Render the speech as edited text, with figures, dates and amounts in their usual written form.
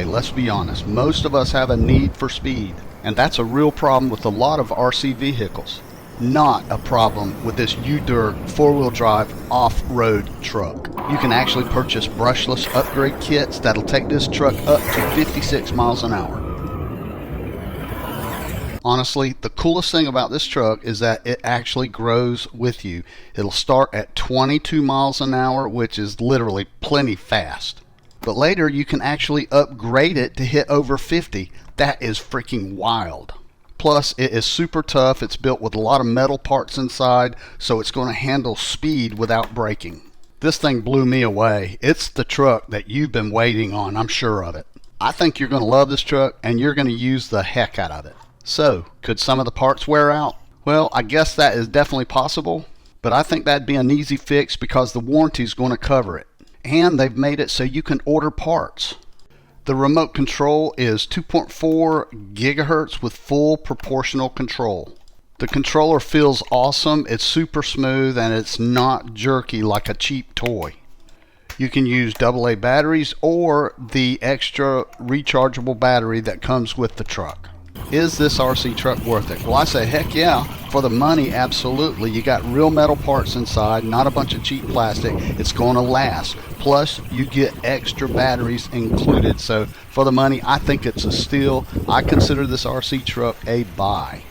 let's be honest, most of us have a need for speed, and that's a real problem with a lot of RC vehicles. Not a problem with this UDIRC four-wheel drive off-road truck. You can actually purchase brushless upgrade kits that'll take this truck up to 56 miles an hour. Honestly, the coolest thing about this truck is that it actually grows with you. It'll start at 22 miles an hour, which is literally plenty fast. But later you can actually upgrade it to hit over 50. That is freaking wild. Plus, it is super tough. It's built with a lot of metal parts inside, so it's going to handle speed without braking. This thing blew me away. It's the truck that you've been waiting on, I'm sure of it. I think you're going to love this truck, and you're going to use the heck out of it. So, could some of the parts wear out? Well, I guess that is definitely possible, but I think that'd be an easy fix because the warranty is going to cover it. And they've made it so you can order parts. The remote control is 2.4 gigahertz with full proportional control. The controller feels awesome, it's super smooth, and it's not jerky like a cheap toy. You can use AA batteries or the extra rechargeable battery that comes with the truck. Is this RC truck worth it? Well, I say heck yeah. For the money, absolutely. You got real metal parts inside, not a bunch of cheap plastic. It's going to last. Plus, you get extra batteries included. So for the money, I think it's a steal. I consider this RC truck a buy.